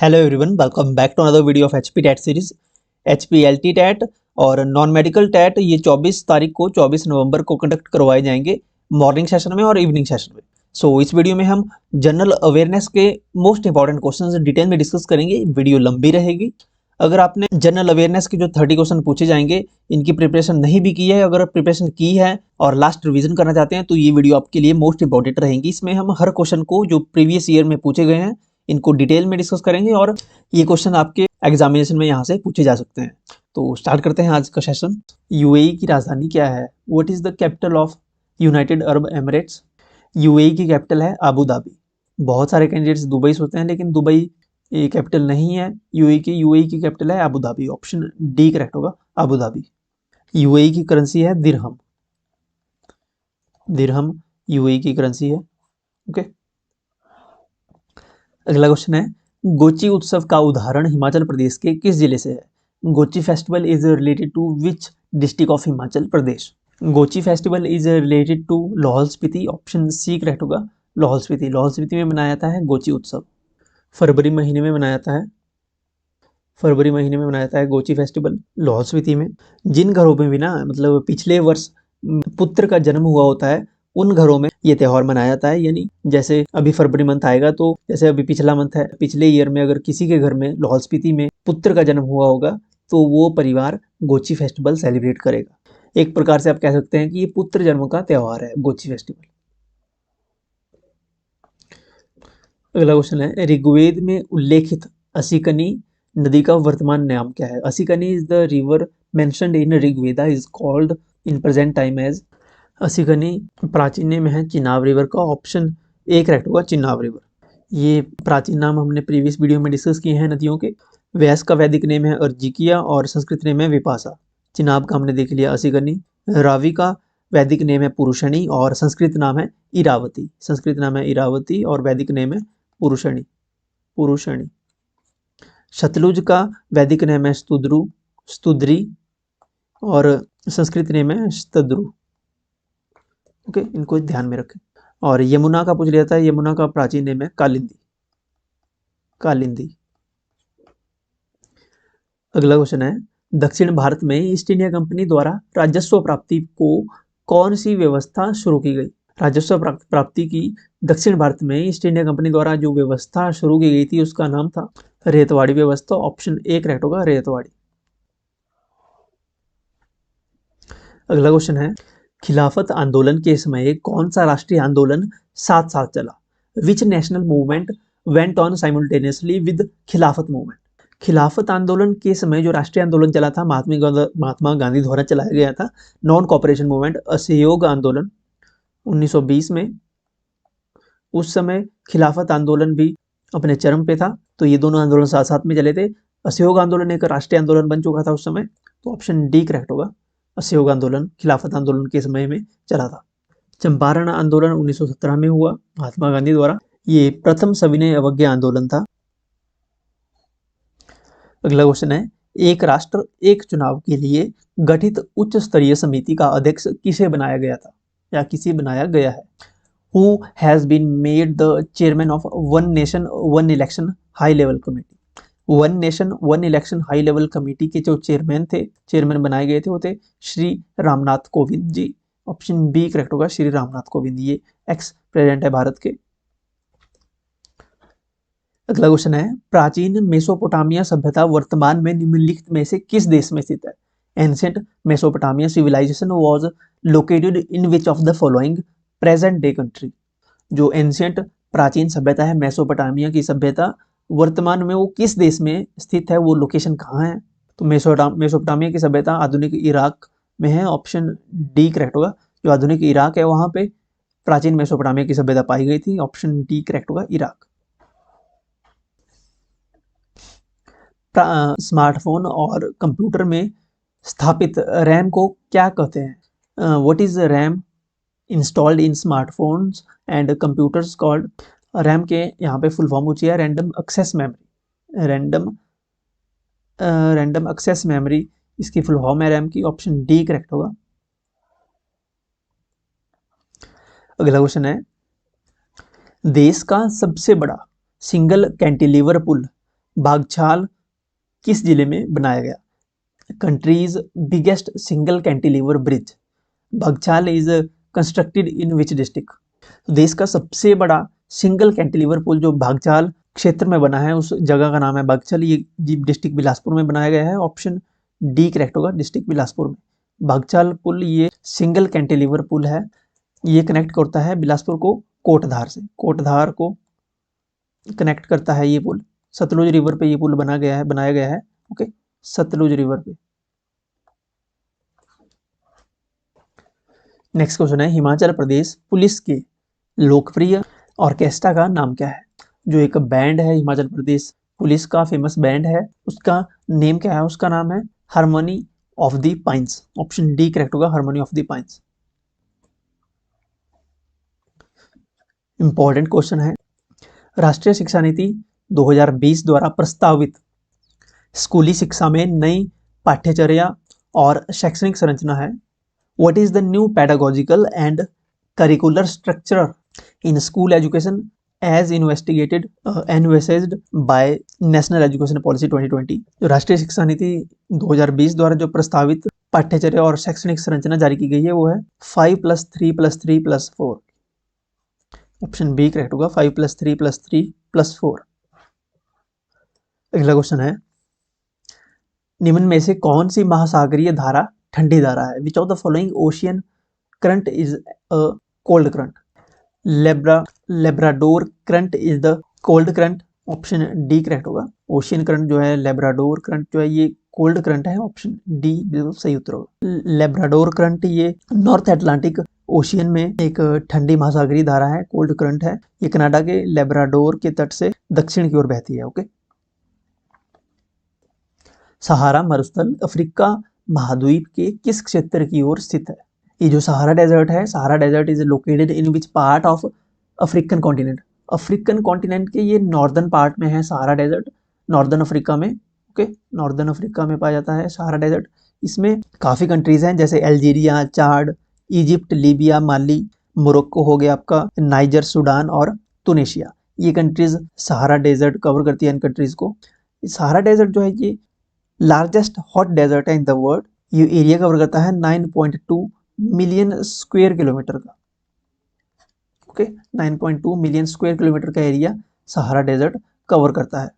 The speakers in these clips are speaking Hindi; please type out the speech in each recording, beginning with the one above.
Hello everyone, welcome back to another video of HP TET series. HPLT TET और नॉन मेडिकल टैट ये 24 तारीख को 24 नवंबर को कंडक्ट करवाए जाएंगे मॉर्निंग सेशन में और इवनिंग सेशन में। इस वीडियो में हम जनरल अवेयरनेस के मोस्ट इंपॉर्टेंट क्वेश्चंस डिटेल में डिस्कस करेंगे। वीडियो लंबी रहेगी। अगर आपने जनरल अवेयरनेस के जो 30 क्वेश्चन पूछे जाएंगे इनकी प्रिपरेशन नहीं भी की है, अगर प्रिपरेशन की है और लास्ट रिवीजन करना चाहते हैं तो ये वीडियो आपके लिए मोस्ट इंपॉर्टेंट रहेगी। इसमें हम हर क्वेश्चन को जो प्रीवियस ईयर में पूछे गए हैं इनको डिटेल में डिस्कस करेंगे और ये क्वेश्चन आपके एग्जामिनेशन में यहाँ से पूछे जा सकते हैं। तो स्टार्ट करते हैं आज का सेशन। यूएई की राजधानी क्या है? What is the capital of United Arab Emirates? UAE की कैपिटल है अबू धाबी। बहुत सारे कैंडिडेट्स दुबई सोचते हैं, लेकिन दुबई ये कैपिटल नहीं है यूएई की कैपिटल है Abu Dhabi. Option D correct होगा, अबू धाबी। यूएई की करेंसी है दिरहम। दिरहम यूएई की करेंसी है। ओके, अगला क्वेश्चन है, गोची उत्सव का उदाहरण हिमाचल प्रदेश के किस जिले से है? Gochi festival is related to which district of Himachal Pradesh? Gochi festival is related to Lahaul Spiti. Option C correct होगा, लाहौल स्पीति। लाहौल स्पीति में मनाया जाता है गोची उत्सव। फरवरी महीने में मनाया जाता है। फरवरी महीने में मनाया जाता है गोची फेस्टिवल लाहौल स्पीति में। जिन घरों में भी ना मतलब पिछले वर्ष पुत्र का जन्म हुआ होता है उन घरों में ये त्यौहार मनाया जाता है। यानी जैसे अभी फरवरी मंथ आएगा तो जैसे अभी पिछला मंथ है, पिछले ईयर में अगर किसी के घर में लाहौल स्पीति में पुत्र का जन्म हुआ होगा तो वो परिवार गोची फेस्टिवल सेलिब्रेट करेगा। एक प्रकार से आप कह सकते हैं कि ये पुत्र जन्म का त्यौहार है गोची फेस्टिवल। अगला क्वेश्चन है, ऋग्वेद में उल्लेखित असिकनी नदी का वर्तमान नाम क्या है? Asikni is the river mentioned in Rigveda is called in present time age. Asikni प्राचीन में है चिनाब रिवर का। ऑप्शन ए करेक्ट होगा, चिनाब रिवर। ये प्राचीन नाम हमने प्रीवियस वीडियो में डिस्कस किए हैं नदियों के। व्यास का वैदिक नेम है अर्जिकिया और संस्कृत नेम है विपासा। चिनाब का हमने देख लिया असिकनी। रावी का वैदिक नेम है पुरुषणी और संस्कृत नाम है इरावती। संस्कृत नाम है इरावती और वैदिक नेम है पुरुषणी। पुरुषणी। शतलुज का वैदिक नेम है स्तुद्रु स्तुद्री और संस्कृत नेम है शतद्रु। ओके, इनको ध्यान में रखें। और यमुना का पूछ लिया था, यमुना का प्राचीन नेम है कालिंदी। कालिंदी। अगला क्वेश्चन है, दक्षिण भारत में ईस्ट इंडिया कंपनी द्वारा राजस्व प्राप्ति को कौन सी व्यवस्था शुरू की गई? राजस्व प्राप्ति की दक्षिण भारत में ईस्ट इंडिया कंपनी द्वारा जो व्यवस्था शुरू की गई थी उसका नाम था रेतवाड़ी व्यवस्था। ऑप्शन ए करेक्ट होगा, रेतवाड़ी। अगला क्वेश्चन है, खिलाफत आंदोलन के समय कौन सा राष्ट्रीय आंदोलन साथ साथ चला? Which national movement went on simultaneously with खिलाफत मूवमेंट? खिलाफत आंदोलन के समय जो राष्ट्रीय आंदोलन चला था महात्मा गांधी द्वारा चलाया गया था नॉन कॉपरेशन मूवमेंट, असहयोग आंदोलन 1920 में। उस समय खिलाफत आंदोलन भी अपने चरम पे था, तो ये दोनों आंदोलन साथ साथ में चले थे। असहयोग आंदोलन एक राष्ट्रीय आंदोलन बन चुका था उस समय, तो ऑप्शन डी करेक्ट होगा। असहयोग आंदोलन खिलाफत आंदोलन के समय में चला था। चंपारण आंदोलन 1917 में हुआ महात्मा गांधी द्वारा। ये प्रथम सविनय अवज्ञा आंदोलन था। अगला क्वेश्चन है, एक राष्ट्र एक चुनाव के लिए गठित उच्च स्तरीय समिति का अध्यक्ष किसे बनाया गया था या किसे बनाया गया है? Who has been made the chairman of One Nation One Election High Level Committee? One nation one election high level committee के जो चेयरमैन बनाए गए थे वो थे Shri Ramnath Kovind ji. Option B correct होगा, श्री रामनाथ कोविंद। ये एक्स प्रेसिडेंट है भारत के। अगला क्वेश्चन है, प्राचीन मेसोपोटामिया सभ्यता वर्तमान में निम्नलिखित में से किस देश में स्थित है? Ancient Mesopotamia civilisation was located in which of the following present day country? जो एंशिएंट प्राचीन सभ्यता है मेसोपोटामिया की सभ्यता वर्तमान में वो किस देश में स्थित है, वो लोकेशन कहाँ है? तो मेसोपोटामिया की सभ्यता आधुनिक इराक में है। ऑप्शन डी करेक्ट होगा, जो आधुनिक इराक है वहां पे प्राचीन मेसोपोटामिया की सभ्यता पाई गई थी। ऑप्शन डी करेक्ट होगा, इराक। स्मार्टफोन और कंप्यूटर में स्थापित रैम को क्या कहते हैं? What is RAM installed in smartphones and computers called? RAM के यहाँ पे फुल फॉर्म पूछी है random access memory. Random access memory इसकी फुल फॉर्म है रैम की। ऑप्शन डी करेक्ट होगा। अगला क्वेश्चन है, देश का सबसे बड़ा सिंगल कैंटिलीवर पुल बागछाल किस जिले में बनाया गया? Country's biggest single cantilever bridge, Bagchhal is constructed in which district? देश का सबसे बड़ा सिंगल कैंटिलीवर पुल जो बागछाल क्षेत्र में बना है उस जगह का नाम है बागछाल। ये डिस्ट्रिक्ट बिलासपुर में बनाया गया है। ऑप्शन डी करेक्ट होगा, डिस्ट्रिक्ट बिलासपुर में। बागछाल पुल ये सिंगल कैंटिलीवर पुल है। ये कनेक्ट करता है बिलासपुर को कोटधार से, कोटधार को कनेक्ट करता है ये पुल। सतलुज रिवर पे ये पुल बनाया गया है। ओके, सतलुज रिवर पे। नेक्स्ट क्वेश्चन है, हिमाचल प्रदेश पुलिस के लोकप्रिय ऑर्केस्ट्रा का नाम क्या है? जो एक बैंड है हिमाचल प्रदेश पुलिस का फेमस बैंड है, उसका नेम क्या है? उसका नाम है harmony of the pines. Option D correct होगा, harmony of the pines. Important question है, राष्ट्रीय शिक्षा नीति 2020 द्वारा प्रस्तावित स्कूली शिक्षा में नई पाठ्यचर्या और शैक्षणिक संरचना है। What is the new pedagogical and curricular structure in school education as envisaged by National Education Policy 2020? जो राष्ट्रीय शिक्षा नीति 2020 द्वारा जो प्रस्तावित पाठ्यचर्या और शैक्षणिक संरचना जारी की गई है वो है 5+3+3+4। ऑप्शन बी करेक्ट होगा, 5+3+3+4। अगला क्वेश्चन है, निम्न में से कौन सी महासागरीय धारा ठंडी धारा है? विच of the following ocean current is a cold current? Labrador current is the cold current. Option D correct होगा। ओशियन करंट जो है, लेब्राडोर करंट जो है ये कोल्ड करंट है। ऑप्शन डी बिल्कुल सही उत्तर होगा। लेब्राडोर करंट ये नॉर्थ अटलांटिक ओशियन में एक ठंडी महासागरीय धारा है, कोल्ड करंट है। ये कनाडा के लेब्राडोर के तट से दक्षिण की ओर बहती है। ओके, सहारा मरुस्थल अफ्रीका महाद्वीप के किस क्षेत्र की ओर स्थित है? ये जो सहारा डेजर्ट है, Sahara desert is located in which part of African continent? African continent के ये नॉर्दर्न पार्ट में है सहारा डेजर्ट, नॉर्दर्न अफ्रीका में। ओके, नॉर्दर्न अफ्रीका में पाया जाता है सहारा डेजर्ट। इसमें काफ़ी कंट्रीज हैं जैसे अल्जीरिया, चाड, इजिप्ट, लीबिया, माली, मोरक्को हो गया आपका, नाइजर, सूडान और तुनिशिया। ये कंट्रीज सहारा डेजर्ट कवर करती है इन कंट्रीज को। सहारा डेजर्ट जो है ये लार्जेस्ट हॉट डेजर्ट है इन द वर्ल्ड। ये एरिया कवर करता है 9.2 मिलियन स्क्वायर किलोमीटर का। ओके, 9.2 मिलियन स्क्वायर किलोमीटर का एरिया सहारा डेजर्ट कवर करता है।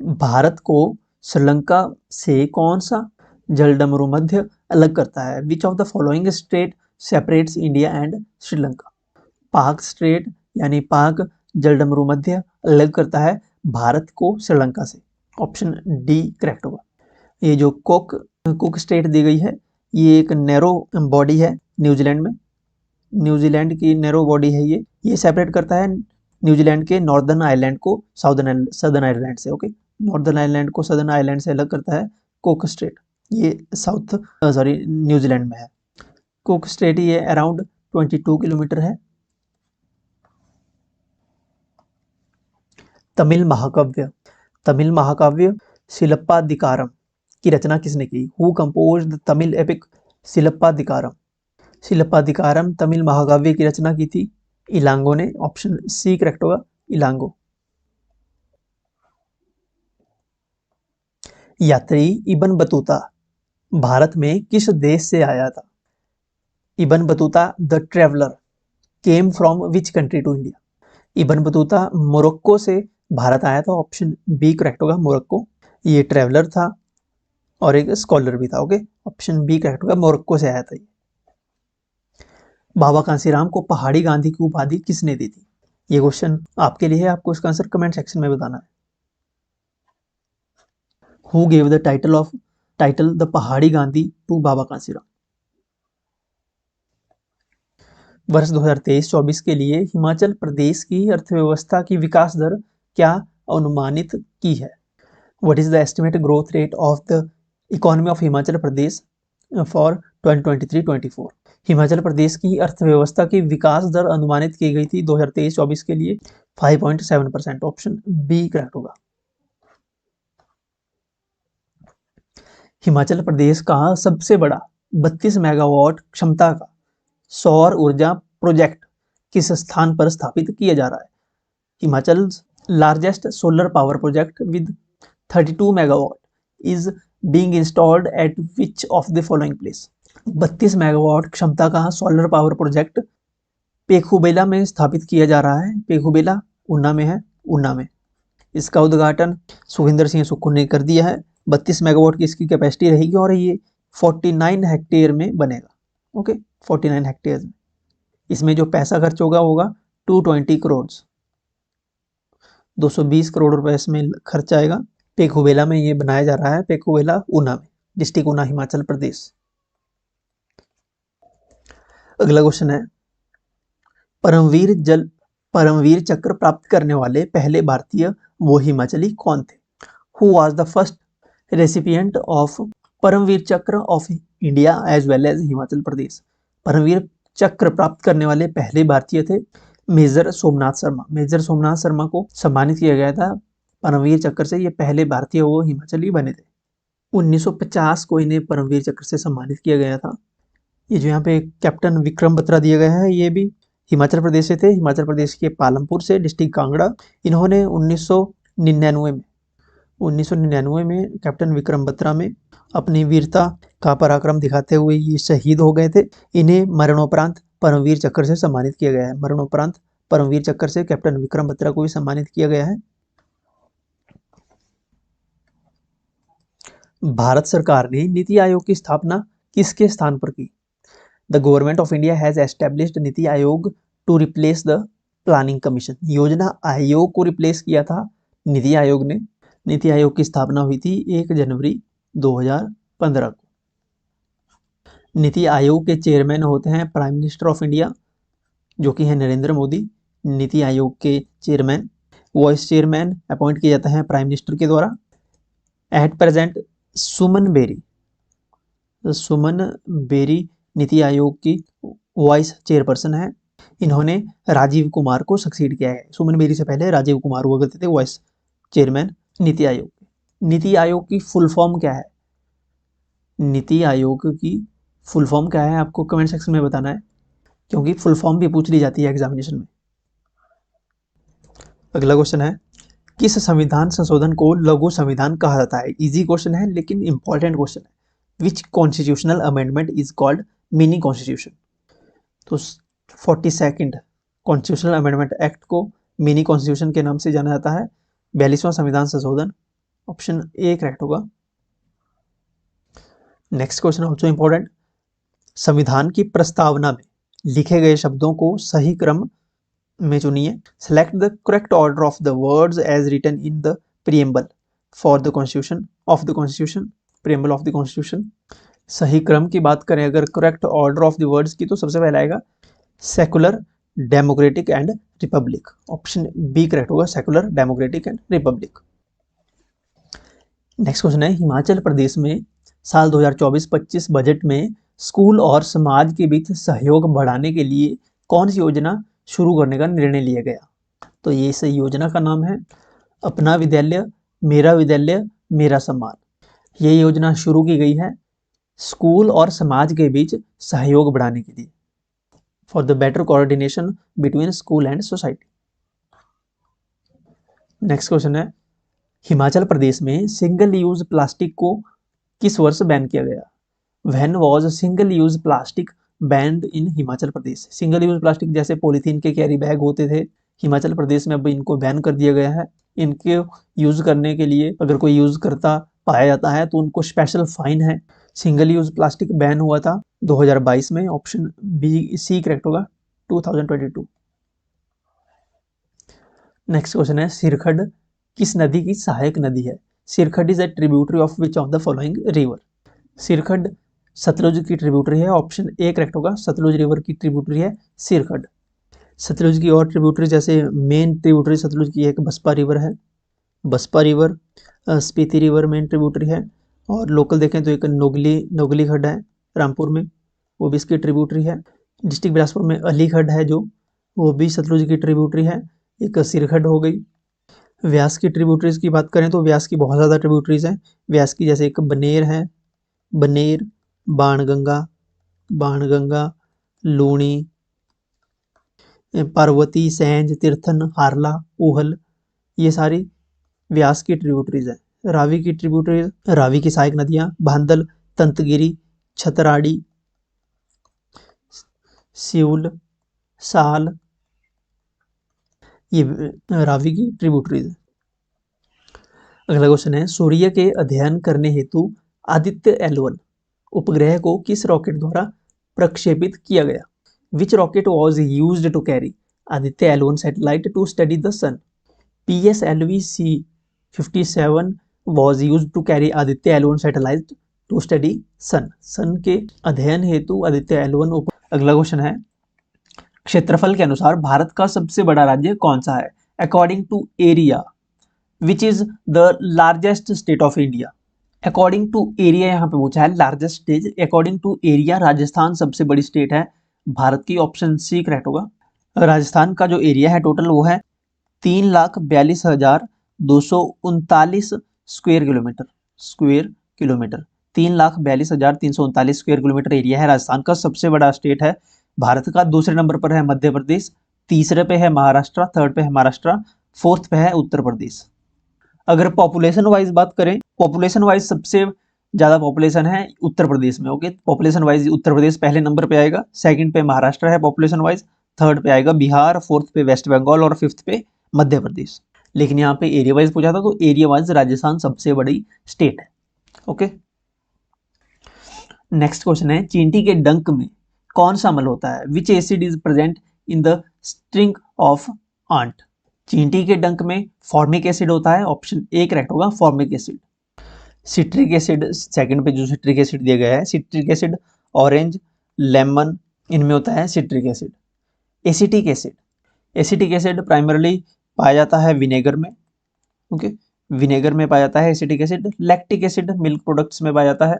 भारत को श्रीलंका से कौन सा जलडमरू मध्य अलग करता है? विच of the following state separates India and Sri Lanka? पाक स्ट्रेट यानी पाक जलडमरू मध्य अलग करता है भारत को श्रीलंका से। ऑप्शन डी करेक्ट होगा। ये जो कुक स्टेट दी गई है ये एक नैरो बॉडी है न्यूजीलैंड में, न्यूजीलैंड की नैरो बॉडी है ये सेपरेट करता है न्यूजीलैंड के नॉर्दर्न आइलैंड को सदर्न आइलैंड से। ओके, नॉर्दर्न आइलैंड को सदर्न आइलैंड से अलग करता है कुक स्टेट। ये न्यूजीलैंड में है। कुक स्टेट ये अराउंड 22 किलोमीटर है। तमिल महाकाव्य शिलप्पाधिकारम की रचना किसने की? Who composed the Tamil epic Silappatikaram? Silappatikaram Tamil महाकाव्य की रचना की थी इलांगो ने। ऑप्शन सी करेक्ट होगा, इलांगो। यात्री इब्न बतूता भारत में किस देश से आया था? Ibn Battuta the traveller came from which country to India? Ibn Battuta Morocco से भारत आया था। ऑप्शन बी करेक्ट होगा, मोरक्को। ये ट्रेवलर था और एक स्कॉलर भी था। ओके, ऑप्शन बी करेक्ट होगा, मोरक्को से आया था ये। बाबा कांसीराम को पहाड़ी गांधी की उपाधि किसने दी थी? ये क्वेश्चन आपके लिए है, आपको इसका आंसर कमेंट सेक्शन में बताना है। Who gave the title the पहाड़ी गांधी टू बाबा कांसीराम? वर्ष 2023-24 के लिए हिमाचल प्रदेश की अर्थव्यवस्था की विकास दर क्या अनुमानित की है? What is the estimated growth rate of the economy of Himachal Pradesh for 2023-24? Himachal Pradesh की अर्थव्यवस्था की विकास दर अनुमानित की गई थी 2023-24 के लिए 5.7%। ऑप्शन बी करेक्ट होगा। हिमाचल प्रदेश का सबसे बड़ा 32 मेगावाट क्षमता का सौर ऊर्जा प्रोजेक्ट किस स्थान पर स्थापित किया जा रहा है? Himachal largest solar power project with 32 megawatt is being installed eight which of the following place. 32 megawatt क्षमता का सोलर पावर प्रोजेक्ट पेखुबेला में स्थापित किया जा रहा है। पेखुबेला ऊना में है, ऊना में। इसका उद्घाटन सुखविंदर सिंह सुक्खू ने कर दिया है। 32 मेगावाट की इसकी कैपेसिटी रहेगी और ये 49 हेक्टेयर में बनेगा। ओके, 49 हेक्टेयर में। इसमें जो पैसा खर्च होगा 220 करोड़, 220 करोड़ रुपए इसमें खर्च आएगा। पेखुबेला में ये बनाया जा रहा है, पेखुबेला ऊना में, डिस्ट्रिक्ट ऊना, हिमाचल प्रदेश। अगला क्वेश्चन है, परमवीर चक्र प्राप्त करने वाले पहले भारतीय वो हिमाचली कौन थे? Who was the first recipient of Paramvir Chakra of India as well as Himachal Pradesh? Paramvir Chakra प्राप्त करने वाले पहले भारतीय थे मेजर सोमनाथ शर्मा। मेजर सोमनाथ शर्मा को सम्मानित किया गया था परमवीर चक्र से। ये पहले भारतीय वो हिमाचली बने थे। 1950 को इन्हें परमवीर चक्र से सम्मानित किया गया था। ये जो यहाँ पे कैप्टन विक्रम बत्रा दिया गया है, ये भी हिमाचल प्रदेश से थे, हिमाचल प्रदेश के पालमपुर से, डिस्ट्रिक्ट कांगड़ा। इन्होंने 1999 में कैप्टन विक्रम बत्रा में अपनी वीरता का पराक्रम दिखाते हुए ये शहीद हो गए थे। इन्हें मरणोपरांत परमवीर चक्र से सम्मानित किया गया है। मरणोपरांत परमवीर चक्र से कैप्टन विक्रम बत्रा को भी सम्मानित किया गया है। भारत सरकार ने नीति आयोग की स्थापना किसके स्थान पर की? The government of India has established NITI Aayog to replace the planning commission. योजना आयोग को रिप्लेस किया था नीति आयोग ने। नीति आयोग की स्थापना हुई थी 1 जनवरी 2015 को। नीति आयोग के चेयरमैन होते हैं प्राइम मिनिस्टर ऑफ इंडिया, जो कि है नरेंद्र मोदी। नीति आयोग के चेयरमैन, वाइस चेयरमैन अपॉइंट किए जाते हैं प्राइम मिनिस्टर के द्वारा। At present Suman berry NITI Aayog की वाइस चेयरपर्सन है। इन्होंने राजीव कुमार को सक्सीड किया है। सुमन बेरी से पहले राजीव कुमार हुआ करते थे वाइस चेयरमैन नीति आयोग। नीति आयोग की फुल फॉर्म क्या है? नीति आयोग की फुल फॉर्म क्या है आपको कमेंट सेक्शन में बताना है, क्योंकि फुल फॉर्म भी पूछ ली जाती है एग्जामिनेशन में। अगला क्वेश्चन है, किस संविधान संशोधन को लघु संविधान कहा जाता है? इजी क्वेश्चन है लेकिन इंपॉर्टेंट क्वेश्चन है। Which constitutional amendment is called mini constitution? तो 42nd कॉन्स्टिट्यूशनल अमेंडमेंट एक्ट को मिनी कॉन्स्टिट्यूशन के नाम से जाना जाता है। 42वां संविधान संशोधन, ऑप्शन ए करेक्ट होगा। नेक्स्ट क्वेश्चन ऑल्सो इंपॉर्टेंट, संविधान की प्रस्तावना में लिखे गए शब्दों को सही क्रम में चुनिए। Select the correct order of the words as written in the preamble for the constitution of the constitution, preamble of the constitution. सही क्रम की बात करें अगर correct order of the words की, तो सबसे पहला आएगा secular, democratic and republic. Option B correct होगा, secular, democratic and republic. Next question है, हिमाचल प्रदेश में साल 2024-25 बजट में स्कूल और समाज के बीच सहयोग बढ़ाने के लिए कौन सी योजना शुरू करने का निर्णय लिया गया? तो ये इस योजना का नाम है अपना विद्यालय मेरा सम्मान। ये योजना शुरू की गई है स्कूल और समाज के बीच सहयोग बढ़ाने के लिए, for the better coordination between school and society. Next question है, हिमाचल प्रदेश में सिंगल यूज प्लास्टिक को किस वर्ष बैन किया गया? When was single use plastic band in Himachal Pradesh? Single use plastic जैसे पॉलीथीन के कैरी बैग होते थे, हिमाचल प्रदेश में अब इनको बैन कर दिया गया है। इनके यूज करने के लिए अगर कोई यूज करता पाया जाता है तो उनको स्पेशल फाइन है। सिंगल यूज प्लास्टिक बैन हुआ था 2022 में। ऑप्शन बी सी करेक्ट होगा, 2022। नेक्स्ट क्वेश्चन है, सिरखड़ किस नदी की सहायक नदी है? Sirkhad is a tributary of which of the following river? Sirkhad Sutlej की ट्रिब्यूटरी है। ऑप्शन ए करेक्ट होगा, सतलुज रिवर की ट्रिब्यूटरी है सिरखड़। सतलुज की और ट्रिब्यूटरी जैसे मेन ट्रिब्यूटरी सतलुज की एक बसपा रिवर है, Baspa river, Spiti river main tributary है। और लोकल देखें तो एक नोगली खड्ड है रामपुर में, वो भी इसकी ट्रिब्यूटरी है। डिस्ट्रिक्ट बिलासपुर में अली खड्ड है जो, वो भी सतलुज की ट्रिब्यूटरी है। एक सिरखड़ हो गई। व्यास की ट्रिब्यूटरीज की बात करें तो व्यास की बहुत ज़्यादा ट्रिब्यूटरीज हैं। व्यास की जैसे एक बनेर है, बनेर, बाणगंगा, लूणी, पार्वती, सैंज, तीर्थन, हारला, ऊहल, ये सारी व्यास की ट्रिब्यूटरीज है। रावी की ट्रिब्यूटरीज, रावी की सहायक नदियां भांदल, तंतगिरी, छतराड़ी, सिउल, साल, ये रावी की ट्रिब्यूटरीज है। अगला क्वेश्चन है, सूर्य के अध्ययन करने हेतु आदित्य L1 उपग्रह को किस रॉकेट द्वारा प्रक्षेपित किया गया? Which rocket was used to carry Aditya L1 satellite to study the sun? PSLV C-57 was used to carry Aditya L1 satellite to study sun. Sun के अध्ययन हेतु आदित्य L1 अगला क्वेश्चन है, क्षेत्रफल के अनुसार भारत का सबसे बड़ा राज्य कौन सा है? According to area which is the largest state of India? According to area यहाँ पे पूछा है, largest state. According to area Rajasthan सबसे बड़ी स्टेट है भारत की, ऑप्शन सी करेक्ट होगा। राजस्थान का जो एरिया है टोटल वो है 3,42,239 square kilometre. 3,42,339 square kilometre area है राजस्थान का, सबसे बड़ा स्टेट है भारत का। दूसरे नंबर पर है मध्य प्रदेश, तीसरे पे है महाराष्ट्र, थर्ड पे है महाराष्ट्र, फोर्थ पे है उत्तर प्रदेश। अगर पॉपुलेशन वाइज बात करें, पॉपुलेशन वाइज सबसे ज्यादा पॉपुलेशन है उत्तर प्रदेश में। Okay, population wise Uttar Pradesh पहले नंबर पे आएगा, सेकंड पे महाराष्ट्र है पॉपुलेशन वाइज, थर्ड पे आएगा बिहार, फोर्थ पे वेस्ट बंगाल और फिफ्थ पे मध्य प्रदेश। लेकिन यहाँ पे एरिया वाइज पूछा था तो एरिया वाइज राजस्थान सबसे बड़ी स्टेट है। ओके, नेक्स्ट क्वेश्चन है, चींटी के डंक में कौन सा अम्ल होता है? Which acid is present in the string of ant? चींटी के डंक में फॉर्मिक एसिड होता है, ऑप्शन ए करेक्ट होगा, formic acid. Citric acid, second पे जो सिट्रिक एसिड दिया गया है, सिट्रिक एसिड, ऑरेंज, लेमन, इनमें होता है citric acid. Acetic acid, acetic acid primarily पाया जाता है विनेगर में। ओके, विनेगर में पाया जाता है acetic acid. Lactic acid milk products में पाया जाता है।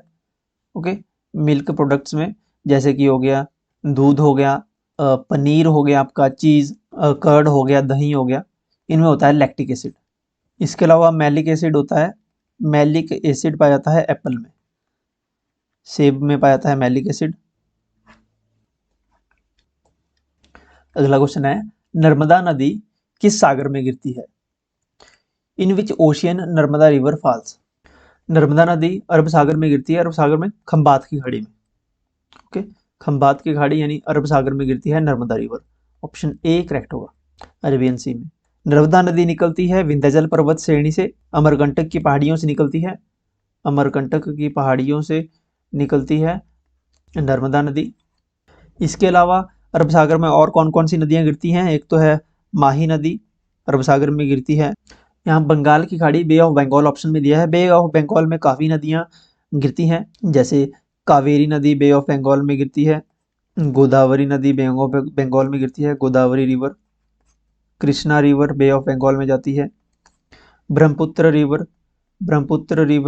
ओके, मिल्क प्रोडक्ट्स में जैसे कि हो गया दूध, हो गया पनीर, हो गया आपका चीज, कर्ड हो गया, दही हो गया, इनमें होता है लैक्टिक एसिड। इसके अलावा मैलिक एसिड होता है, मैलिक एसिड पाया जाता है एप्पल में, सेब में पाया जाता है मैलिक एसिड। अगला क्वेश्चन है, नर्मदा नदी किस सागर में गिरती है? In which ocean Narmada river falls? Narmada नदी अरब सागर में गिरती है, अरब सागर में खंबात की खाड़ी में। ओके, खंबात की खाड़ी यानी अरब सागर में गिरती है Narmada river, option A correct होगा, अरेबियन सी में। नर्मदा नदी निकलती है विंध्याचल पर्वत श्रेणी से, अमरकंटक की पहाड़ियों से निकलती है, अमरकंटक की पहाड़ियों से निकलती है नर्मदा नदी। इसके अलावा अरब सागर में और कौन कौन सी नदियां गिरती हैं? एक तो है माही नदी, अरब सागर में गिरती है। यहाँ बंगाल की खाड़ी, बे ऑफ बंगाल ऑप्शन में दिया है, बे ऑफ बंगाल में काफ़ी नदियाँ गिरती हैं, जैसे कावेरी नदी बे ऑफ बंगाल में गिरती है, गोदावरी नदी बे ऑफ बंगाल में गिरती है, Godavari river, Krishna river Bay of Bengal में जाती है, Brahmaputra river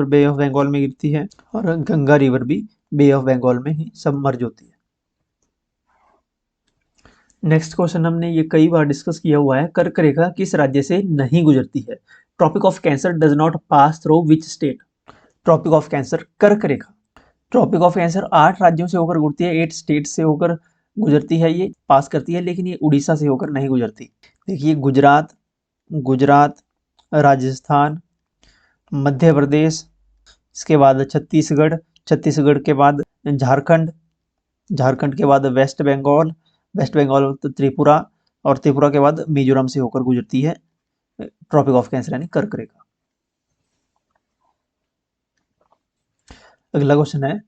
Bay of Bengal में गिरती है, और गंगा रिवर भी बे ऑफ बंगाल में ही सबमर्ज होती है। नेक्स्ट क्वेश्चन हमने ये कई बार डिस्कस किया हुआ है, कर्क रेखा किस राज्य से नहीं गुजरती है? Tropic of Cancer does not pass through which state? Tropic of Cancer, कर्क रेखा, ट्रॉपिक ऑफ कैंसर 8 राज्यों से होकर गुजरती है, 8 स्टेट से होकर गुजरती है, ये पास करती है, लेकिन ये उड़ीसा से होकर नहीं गुजरती। देखिए, गुजरात, राजस्थान, मध्य प्रदेश, इसके बाद छत्तीसगढ़ के बाद झारखंड के बाद वेस्ट बंगाल तो त्रिपुरा, और त्रिपुरा के बाद मिजोरम से होकर गुजरती है ट्रॉपिक ऑफ कैंसर यानी कर्क रेखा। अगला क्वेश्चन है,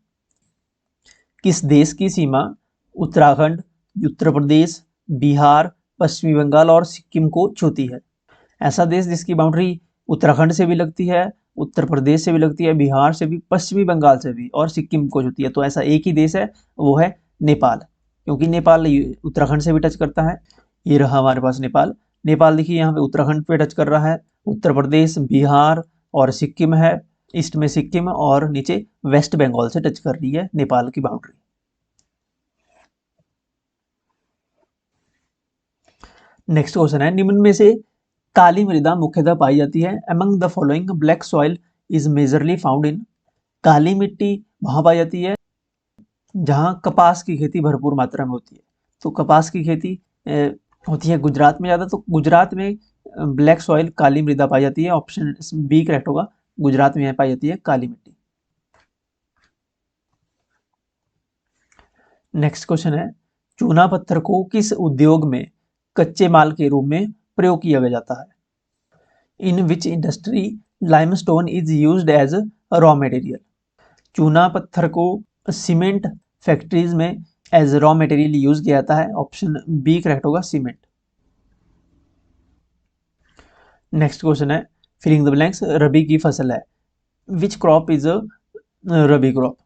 किस देश की सीमा उत्तराखंड, उत्तर प्रदेश, बिहार, पश्चिमी बंगाल और सिक्किम को छूती है? ऐसा देश जिसकी बाउंड्री उत्तराखंड से भी लगती है, उत्तर प्रदेश से भी लगती है, बिहार से भी, पश्चिमी बंगाल से भी, और सिक्किम को छूती है, तो ऐसा एक ही देश है, वो है नेपाल, क्योंकि नेपाल उत्तराखंड से भी टच करता है। ये रहा हमारे पास नेपाल। नेपाल देखिए यहाँ पे उत्तराखंड पे टच कर रहा है, उत्तर प्रदेश, बिहार और सिक्किम है, ईस्ट में सिक्किम और नीचे वेस्ट बंगाल से टच कर रही है नेपाल की बाउंड्री। नेक्स्ट क्वेश्चन है, निम्न में से काली मृदा मुख्यतः पाई जाती है? Among the following black soil is majorly found in? काली मिट्टी वहां पाई जाती है जहां कपास की खेती भरपूर मात्रा में होती है। तो कपास की खेती होती है गुजरात में ज़्यादा, तो गुजरात में ब्लैक सॉइल काली मृदा पाई जाती है, ऑप्शन बी करेक्ट होगा, गुजरात में पाई जाती है काली मिट्टी। नेक्स्ट क्वेश्चन है, चूना पत्थर को किस उद्योग में कच्चे माल के रूप में प्रयोग किया जाता है? In which industry limestone is used as raw material. चूना पत्थर को सीमेंट फैक्ट्रीज में एज रॉ मटेरियल यूज किया जाता है, ऑप्शन बी करेक्ट होगा, सीमेंट। नेक्स्ट क्वेश्चन है, फिलिंग द ब्लैंक्स, रबी की फसल है। Which crop is rabi crop?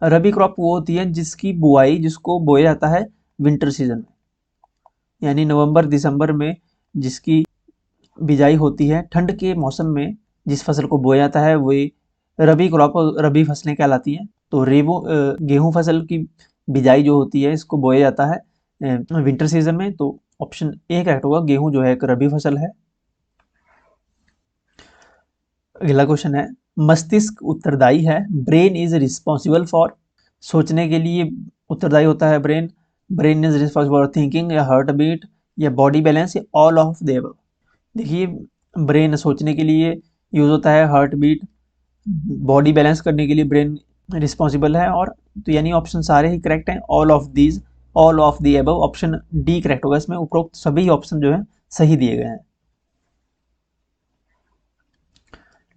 Rabi crop वो होती है जिसकी बुआई, जिसको बोया जाता है विंटर सीजन में, यानी नवंबर दिसंबर में जिसकी बिजाई होती है, ठंड के मौसम में जिस फसल को बोया जाता है वही रबी क्रॉप, रबी फसलें कहलाती हैं। तो गेहूं फसल की बिजाई जो होती है इसको बोया जाता है विंटर सीजन में, तो ऑप्शन ए करेक्ट होगा, गेहूं जो है एक रबी फसल है। अगला क्वेश्चन है, मस्तिष्क उत्तरदायी है, ब्रेन इज रिस्पॉन्सिबल फॉर, सोचने के लिए उत्तरदायी होता है brain, brain is responsible for thinking, या हार्ट बीट, या बॉडी बैलेंस, या ऑल ऑफ द अबव। देखिए, ब्रेन सोचने के लिए यूज होता है, हार्ट बीट, बॉडी बैलेंस करने के लिए ब्रेन रिस्पॉन्सिबल है, और तो यानी ऑप्शन सारे ही करेक्ट हैं, all of these, all of the above, option D correct होगा, इसमें उपरोक्त सभी ऑप्शन जो है सही दिए गए हैं।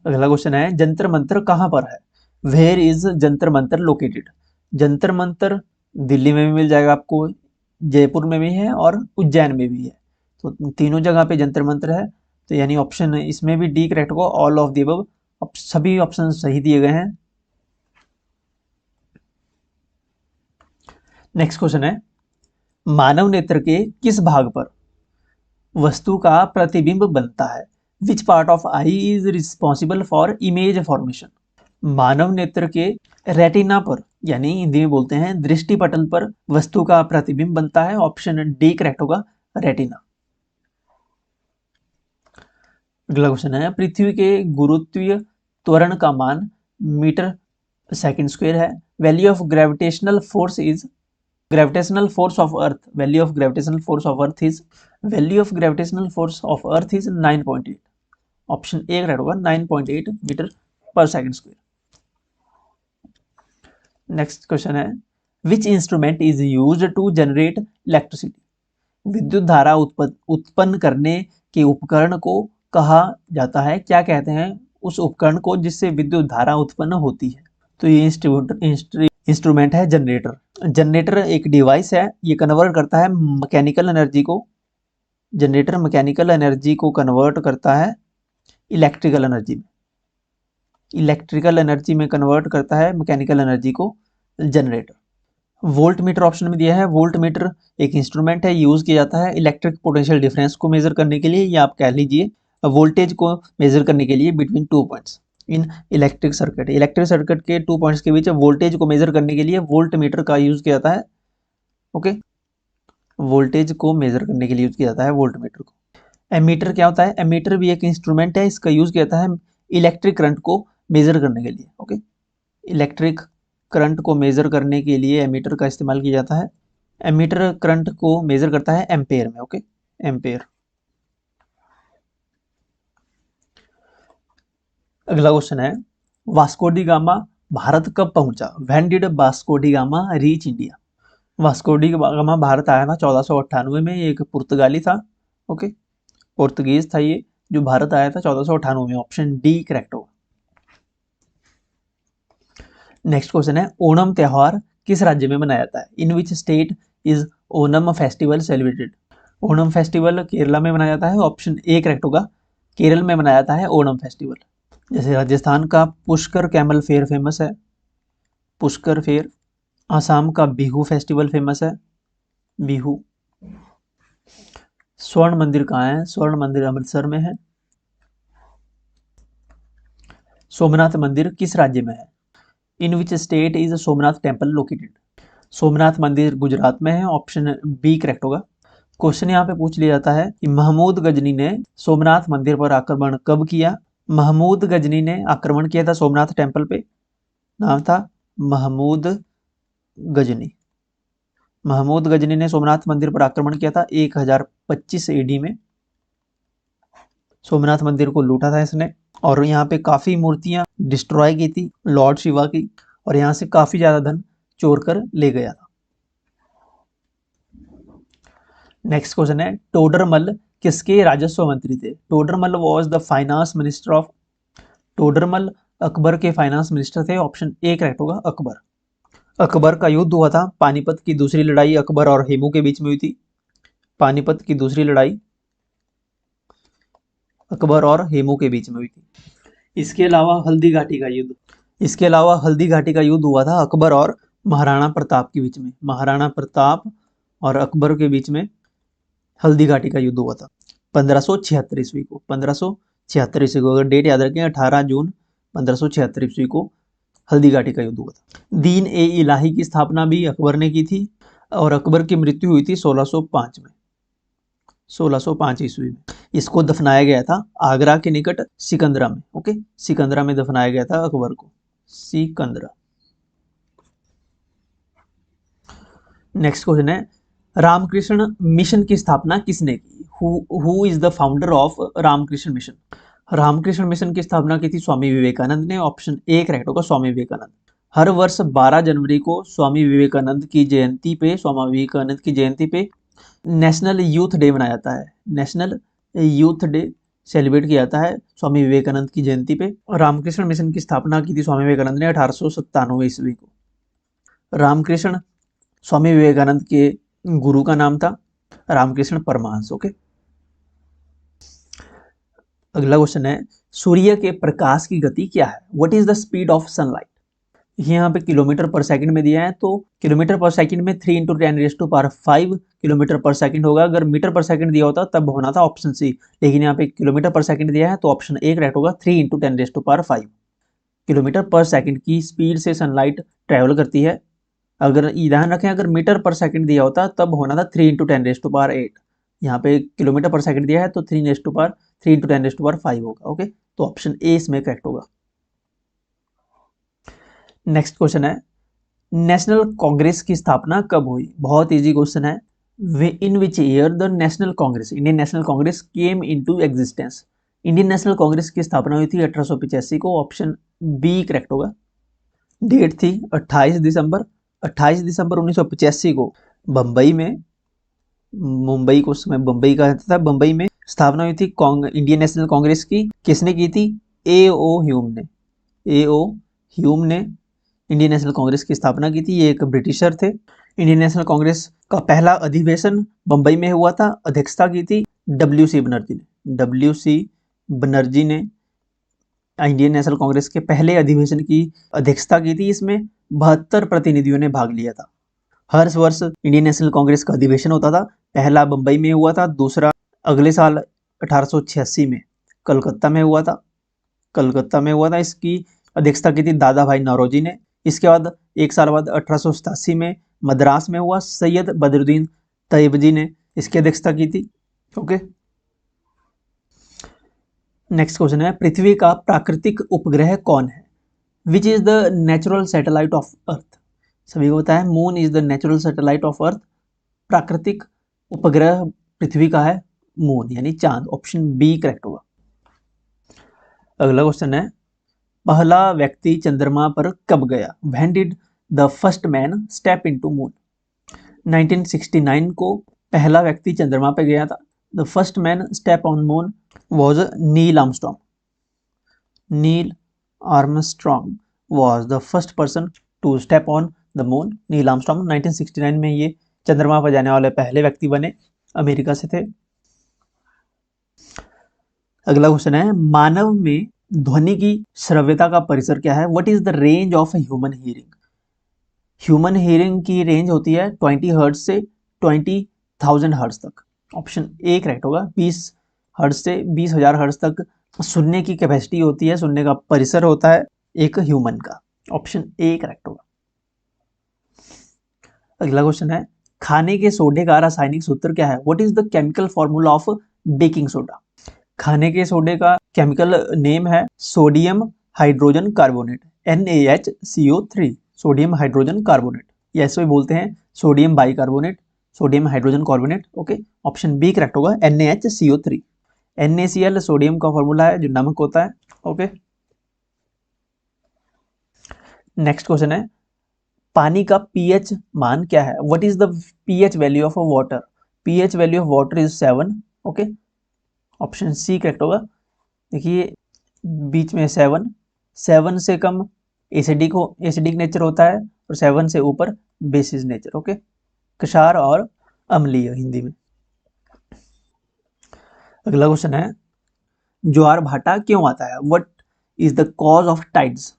अगला क्वेश्चन है, जंतर मंतर कहाँ पर है? Where is Jantar Mantar located? Jantar Mantar Delhi में भी मिल जाएगा आपको, जयपुर में भी है और उज्जैन में भी है, तो तीनों जगह पे जंतर मंतर है, तो यानी ऑप्शन इसमें भी डी करेक्ट होगा, ऑल ऑफ द अबव, सभी ऑप्शन सही दिए गए हैं। नेक्स्ट क्वेश्चन है, मानव नेत्र के किस भाग पर वस्तु का प्रतिबिंब बनता है? Which part of eye is responsible for image formation? मानव नेत्र के रेटिना पर, यानी हिंदी में बोलते हैं दृष्टि पटल पर वस्तु का प्रतिबिंब बनता है, ऑप्शन डी करेक्ट होगा, रेटिना। अगला क्वेश्चन है, पृथ्वी के गुरुत्वीय त्वरण का मान मीटर सेकंड स्क्वायर है, value of gravitational force is, gravitational force of earth, value of gravitational force of earth is, value of gravitational force of earth is 9.8, option A correct होगा, 9.8 मीटर पर सेकंड स्क्वायर। नेक्स्ट क्वेश्चन है, which instrument is used to generate electricity? विद्युत धारा उत्पन्न करने के उपकरण को कहा जाता है, क्या कहते हैं उस उपकरण को जिससे विद्युत धारा उत्पन्न होती है? तो ये इंस्ट्रूमेंट है जनरेटर। जनरेटर एक डिवाइस है, ये कन्वर्ट करता है मैकेनिकल एनर्जी को, जनरेटर मैकेनिकल एनर्जी को कन्वर्ट करता है इलेक्ट्रिकल एनर्जी में, इलेक्ट्रिकल एनर्जी में कन्वर्ट करता है मैकेनिकल एनर्जी को जनरेटर। वोल्ट मीटर ऑप्शन में दिया है, वोल्ट मीटर एक इंस्ट्रूमेंट है, यूज किया जाता है इलेक्ट्रिक पोटेंशियल डिफरेंस को मेजर करने के लिए, या आप कह लीजिए वोल्टेज को मेजर करने के लिए between 2 points in electric circuit. Electric circuit के 2 पॉइंट्स के बीच वोल्टेज को मेजर करने के लिए वोल्ट मीटर का यूज किया जाता है। ओके, वोल्टेज को मेजर करने के लिए यूज किया जाता है वोल्ट मीटर को। एमीटर क्या होता है? एमीटर भी एक इंस्ट्रूमेंट है, इसका यूज किया जाता है इलेक्ट्रिक करंट को मेजर करने के लिए। ओके, इलेक्ट्रिक करंट को मेजर करने के लिए एमीटर का इस्तेमाल किया जाता है। एमीटर करंट को मेजर करता है एम्पेयर में। Okay, ampere. अगला क्वेश्चन है, वास्को डी गामा भारत कब पहुंचा? When did Vasco D gamma reach India? Vasco D gamma Bharat आया था 1498 में, ये एक पुर्तगाली था। ओके, पुर्तगीज था ये, जो भारत आया था 1498 में, ऑप्शन डी करेक्ट होगा। नेक्स्ट क्वेश्चन है, ओणम त्योहार किस राज्य में मनाया जाता है? In which state is Onam festival celebrated? Onam festival Kerala में मनाया जाता है, ऑप्शन ए करेक्ट होगा, केरल में मनाया जाता है ओणम फेस्टिवल। जैसे राजस्थान का पुष्कर कैमल फेयर फेमस है, पुष्कर फेयर। आसाम का बिहू फेस्टिवल फेमस है, बिहू। स्वर्ण मंदिर कहाँ है? स्वर्ण मंदिर अमृतसर में है। सोमनाथ मंदिर किस राज्य में है? In which state is Somnath temple located? Somnath मंदिर गुजरात में है, ऑप्शन बी करेक्ट होगा। क्वेश्चन यहाँ पे पूछ लिया जाता है कि महमूद गजनी ने सोमनाथ मंदिर पर आक्रमण कब किया? महमूद गजनी ने आक्रमण किया था सोमनाथ टेम्पल पे, नाम था महमूद गजनी। महमूद गजनी ने सोमनाथ मंदिर पर आक्रमण किया था 1025 एडी में। सोमनाथ मंदिर को लूटा था इसने और यहाँ पे काफी मूर्तियां डिस्ट्रॉय की थी लॉर्ड शिवा की, और यहाँ से काफी ज्यादा धन चोर कर ले गया था। नेक्स्ट क्वेश्चन है, टोडरमल किसके राजस्व मंत्री थे? Todarmal was the finance minister of, Todarmal Akbar के फाइनेंस मिनिस्टर थे। ऑप्शन ए करेक्ट होगा, अकबर। अकबर का युद्ध हुआ था, पानीपत की दूसरी लड़ाई अकबर और हेमू के बीच में हुई थी। पानीपत की दूसरी लड़ाई अकबर और हेमू के बीच में हुई थी। इसके अलावा हल्दी घाटी का युद्ध, इसके अलावा हल्दी घाटी का युद्ध हुआ था अकबर और महाराणा प्रताप के बीच में। महाराणा प्रताप और अकबर के बीच में हल्दी घाटी का युद्ध हुआ था 1576 ईस्वी को। 1576 ईस्वी को, अगर डेट याद रखें 18 जून 1576 ईस्वी को हल्दी घाटी का युद्ध हुआ था। दीन ए इलाही की स्थापना भी अकबर ने की थी और अकबर की मृत्यु हुई थी 1605 में, 1605 ईस्वी में। इसको दफनाया गया था आगरा के निकट सिकंदरा में। ओके, सिकंदरा में दफनाया गया था अकबर को, सिकंदरा। नेक्स्ट क्वेश्चन है, रामकृष्ण मिशन की स्थापना किसने की? Who is the founder of Ramakrishna Mission? Ramakrishna Mission की स्थापना की थी स्वामी विवेकानंद ने। ऑप्शन ए करेक्ट होगा, स्वामी विवेकानंद। हर वर्ष 12 जनवरी को स्वामी विवेकानंद की जयंती पे, स्वामी विवेकानंद की जयंती पे नेशनल यूथ डे मनाया जाता है। नेशनल यूथ डे सेलिब्रेट किया जाता है स्वामी विवेकानंद की जयंती पे। रामकृष्ण मिशन की स्थापना की थी स्वामी विवेकानंद ने 1897 ईस्वी को। रामकृष्ण स्वामी विवेकानंद के गुरु का नाम था रामकृष्ण परमहंस। ओके, अगला क्वेश्चन है, सूर्य के प्रकाश की गति क्या है? What is the speed of sunlight? यहाँ पे किलोमीटर पर सेकंड में दिया है, तो किलोमीटर पर सेकंड में 3 × 10⁵ किलोमीटर पर सेकंड होगा। अगर मीटर पर सेकंड दिया होता तब होना था ऑप्शन सी, लेकिन यहाँ पे किलोमीटर पर सेकंड दिया है तो ऑप्शन ए करेक्ट होगा, 3 × 10⁵ किलोमीटर पर सेकंड की स्पीड से सनलाइट ट्रेवल करती है। अगर ध्यान रखें, अगर मीटर पर सेकंड दिया होता तब होना था 3 × 10⁸। यहाँ पे किलोमीटर पर सेकंड दिया है तो 3 × 10⁵ होगा। ओके, तो ऑप्शन ए इसमें करेक्ट होगा। नेक्स्ट क्वेश्चन है, नेशनल कांग्रेस की स्थापना कब हुई? बहुत इजी क्वेश्चन है। In which year the National Congress, Indian National Congress came into existence? Indian National Congress की स्थापना हुई थी 1885 को। ऑप्शन बी करेक्ट होगा। डेट थी 28 दिसंबर 1985 को बम्बई में, मुंबई को उस समय बम्बई कहा जाता था, बम्बई में स्थापना हुई थी इंडियन नेशनल कांग्रेस की। किसने की थी? ए.ओ. ह्यूम ने। ए.ओ. ह्यूम ने इंडियन नेशनल कांग्रेस की स्थापना की थी। ये एक ब्रिटिशर थे। इंडियन नेशनल कांग्रेस का पहला अधिवेशन बम्बई में हुआ था। अध्यक्षता की थी डब्ल्यू.सी. बनर्जी ने। डब्ल्यू.सी. बनर्जी ने इंडियन नेशनल कांग्रेस के पहले अधिवेशन की अध्यक्षता की थी। इसमें 72 प्रतिनिधियों ने भाग लिया था। हर वर्ष इंडियन नेशनल कांग्रेस का अधिवेशन होता था। पहला बम्बई में हुआ था, दूसरा अगले साल 1886 में कलकत्ता में हुआ था। कलकत्ता में हुआ था। इसकी अध्यक्षता की थी दादा भाई नौरोजी ने। इसके बाद एक साल बाद 1887 में मद्रास में हुआ, सैयद बदरुद्दीन तैयबजी ने इसकी अध्यक्षता की थी। ओके, नेक्स्ट क्वेश्चन है, पृथ्वी का प्राकृतिक उपग्रह कौन है? Which is the natural satellite of earth? सभी को पता है moon is the natural satellite of earth. प्राकृतिक उपग्रह पृथ्वी का है मून, यानी चांद। ऑप्शन बी करेक्ट होगा। अगला क्वेश्चन है, पहला व्यक्ति चंद्रमा पर कब गया? When did the first man step into moon? 1969 को पहला व्यक्ति चंद्रमा पर गया था। The first man step on moon was Neil Armstrong. Neil Armstrong was the first person to step on the moon. Neil Armstrong 1969 में ये चंद्रमा पर जाने वाले पहले व्यक्ति बने, अमेरिका से थे। अगला क्वेश्चन है, मानव में ध्वनि की श्रव्यता का परिसर क्या है? What is the range of human hearing? Human hearing की रेंज होती है 20 हर्ट्ज से 20,000 हर्ट्ज तक। ऑप्शन ए करेक्ट होगा। 20 हर्ट्ज से 20,000 हर्ट्ज तक सुनने की कैपेसिटी होती है, सुनने का परिसर होता है एक ह्यूमन का। ऑप्शन ए करेक्ट होगा। अगला क्वेश्चन है, खाने के सोडे का रासायनिक सूत्र क्या है? What is the chemical formula of baking soda? खाने के सोडे का केमिकल नेम है sodium hydrogen carbonate, NaHCO3, sodium hydrogen carbonate. So बोलते हैं sodium bicarbonate, sodium hydrogen carbonate. Okay, option B correct होगा, NaHCO3। NaCl सोडियम का फॉर्मूला है जो नमक होता है। ओके, नेक्स्ट क्वेश्चन है पानी का पीएच मान क्या है? What is the pH value of water? PH value of water is 7। Okay, option C correct होगा। देखिए बीच में 7, 7 से कम एसिडिक नेचर होता है और 7 से ऊपर बेसिस नेचर। ओके, क्षार और अम्लीय हिंदी में। अगला क्वेश्चन है ज्वार भाटा क्यों आता है? What is the cause of tides?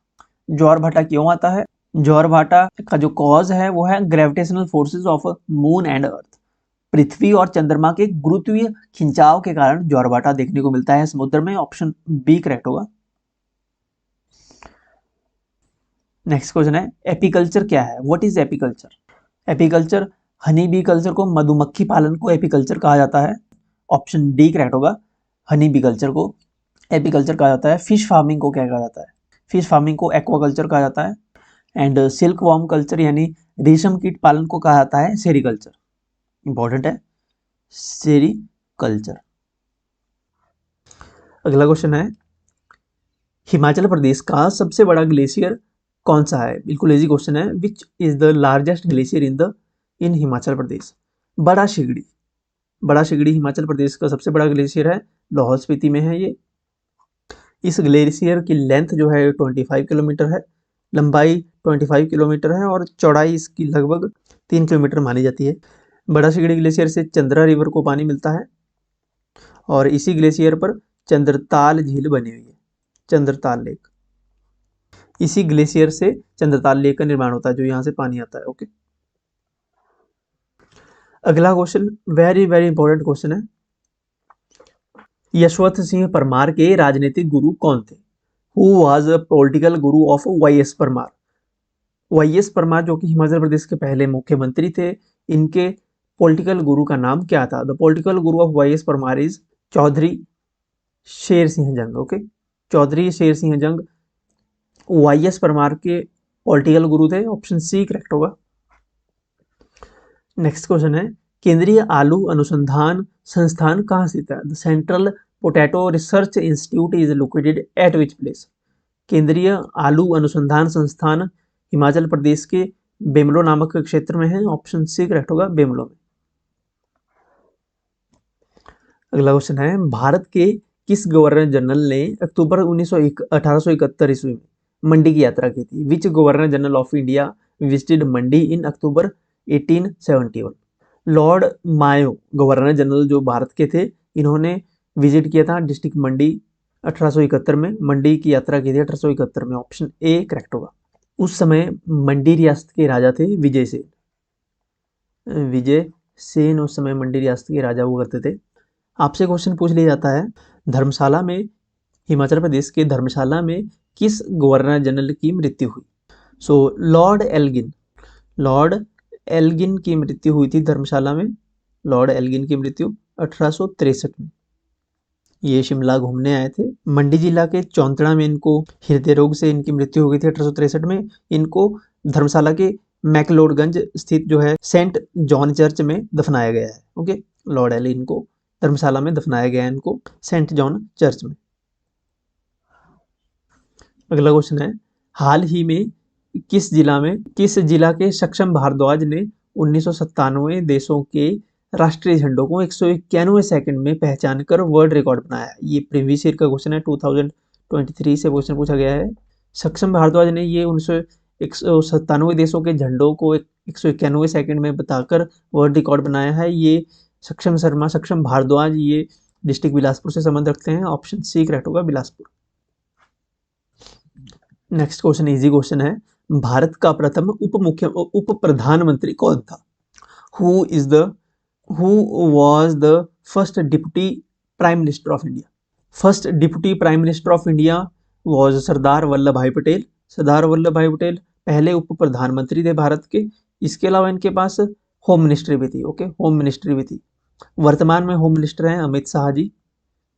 ज्वार भाटा क्यों आता है? ज्वार भाटा का जो कॉज है वो है gravitational forces of moon and earth. पृथ्वी और चंद्रमा के गुरुत्वीय खिंचाव के कारण ज्वार भाटा देखने को मिलता है समुद्र में। ऑप्शन बी करेक्ट होगा। नेक्स्ट क्वेश्चन है एपीकल्चर क्या है? What is apiculture? Apiculture honey bee culture को, मधुमक्खी पालन को एपीकल्चर कहा जाता है। ऑप्शन डी करेक्ट होगा, हनी बी कल्चर को एपीकल्चर कहा जाता है। फिश फार्मिंग को क्या कहा जाता है? फिश फार्मिंग को एक्वाकल्चर कहा जाता है। एंड सिल्क वॉर्म कल्चर यानी रेशम कीट पालन को कहा जाता है सेरीकल्चर। इंपॉर्टेंट है सेरीकल्चर। अगला क्वेश्चन है हिमाचल प्रदेश का सबसे बड़ा ग्लेशियर कौन सा है? बिल्कुल इजी क्वेश्चन है। Which is the largest glacier in Himachal Pradesh? Bara Shigri. बड़ा शिगड़ी हिमाचल प्रदेश का सबसे बड़ा ग्लेशियर है, लाहौल स्पीति में है ये। इस ग्लेशियर की लेंथ जो है 25 किलोमीटर है, लंबाई 25 किलोमीटर है और चौड़ाई इसकी लगभग 3 किलोमीटर मानी जाती है। बड़ा शिगड़ी ग्लेशियर से चंद्रा रिवर को पानी मिलता है और इसी ग्लेशियर पर चंद्रताल झील बनी हुई है, चंद्रताल लेक। इसी ग्लेशियर से चंद्रताल लेक का निर्माण होता है जो यहाँ से पानी आता है। ओके, अगला question very very important question है यशवंत सिंह परमार के राजनीतिक गुरु कौन थे? Who was a political Guru of वाई.एस. Parmar? वाई.एस. Parmar जो कि हिमाचल प्रदेश के पहले मुख्यमंत्री थे, इनके पॉलिटिकल गुरु का नाम क्या था? The political Guru of वाई.एस. Parmar is Chaudhary Sher Singh जंग। ओके, चौधरी शेर सिंह जंग वाई.एस. परमार के पॉलिटिकल गुरु थे। ऑप्शन सी करेक्ट होगा। नेक्स्ट क्वेश्चन है केंद्रीय आलू अनुसंधान संस्थान कहाँ स्थित है? The central potato research institute is located at which place? केंद्रीय आलू अनुसंधान संस्थान हिमाचल प्रदेश के बेमलो नामक क्षेत्र में है। ऑप्शन सी करेक्ट होगा, बेमलो में। अगला क्वेश्चन है भारत के किस गवर्नर जनरल ने अक्टूबर 1871 ईस्वी में मंडी की यात्रा की थी? Which governor general of India visited Mandi in October 1871? Lord Mayo governor general जो भारत के थे, इन्होंने विजिट किया था डिस्ट्रिक्ट मंडी 1871 में, मंडी की यात्रा की थी 1871 में। ऑप्शन ए करेक्ट होगा। उस समय मंडी रियासत के राजा थे विजय सेन। विजय सेन उस समय मंडी रियासत के राजा हुआ करते थे। आपसे क्वेश्चन पूछ लिया जाता है धर्मशाला में, हिमाचल प्रदेश के धर्मशाला में किस गवर्नर जनरल की मृत्यु हुई? सो लॉर्ड एल्गिन की मृत्यु हुई थी धर्मशाला में। लॉर्ड एल्गिन की मृत्यु 1863 में। ये शिमला घूमने आए थे। मंडी जिला के चौंतड़ा में इनको हृदय रोग से इनकी मृत्यु हो गई थी 1863 में। इनको धर्मशाला के मैकलोडगंज स्थित जो है सेंट जॉन चर्च में दफनाया गया है। ओके, लॉर्ड एल्गिन को धर्मशाला में दफनाया गया है इनको सेंट जॉन चर्च में। अगला क्वेश्चन है हाल ही में किस जिला के सक्षम भारद्वाज ने 1997 देशों के राष्ट्रीय झंडों को 191 सेकंड में पहचान कर वर्ल्ड रिकॉर्ड बनाया? ये प्रीवियस ईयर का क्वेश्चन है, 2023 से क्वेश्चन पूछा गया है। सक्षम भारद्वाज ने ये 197 देशों के झंडों को 191 सेकंड में बताकर वर्ल्ड रिकॉर्ड बनाया है। ये सक्षम भारद्वाज ये डिस्ट्रिक्ट बिलासपुर से संबंध रखते हैं। ऑप्शन सी करेक्ट होगा, Bilaspur. Next question easy question है भारत का प्रथम उप प्रधानमंत्री कौन था? Who was the first deputy prime minister of India? First deputy prime minister of India was Sardar Vallabh Bhai Patel. सरदार वल्लभ भाई पटेल पहले उप प्रधानमंत्री थे भारत के। इसके अलावा इनके पास होम मिनिस्ट्री भी थी। ओके, होम मिनिस्ट्री भी थी। वर्तमान में होम मिनिस्टर हैं अमित शाह जी।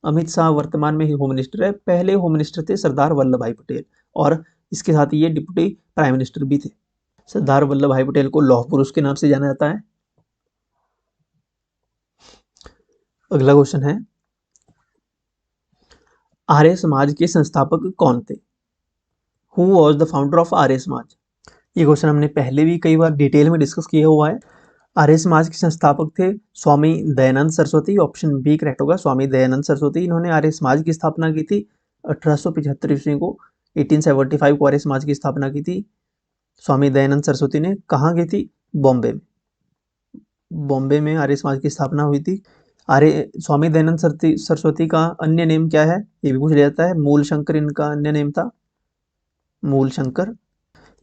अमित शाह वर्तमान में ही होम मिनिस्टर है। पहले होम मिनिस्टर थे सरदार वल्लभ भाई पटेल और इसके साथ ये डिप्टी प्राइम मिनिस्टर भी थे। सरदार वल्लभ भाई पटेल को लौह पुरुष के नाम से जाना जाता है। अगला क्वेश्चन है, आर्य समाज के संस्थापक कौन थे? Who was the founder of Arya Samaj? ये क्वेश्चन हमने पहले भी कई बार डिटेल में डिस्कस किया हुआ है। आर्य समाज के संस्थापक थे Swami Dayanand Saraswati. Option B correct होगा, स्वामी दयानंद सरस्वती। इन्होंने आर्य समाज की स्थापना की थी 1875 ईस्वी को। 1875 को आर्य समाज की स्थापना की थी स्वामी दयानंद सरस्वती ने। कहाँ की थी? बॉम्बे में। बॉम्बे में आर्य समाज की स्थापना हुई थी। आर्य स्वामी दयानंद सरस्वती का अन्य नेम क्या है, ये भी पूछ लिया जाता है। मूल शंकर इनका अन्य नेम था, मूल शंकर।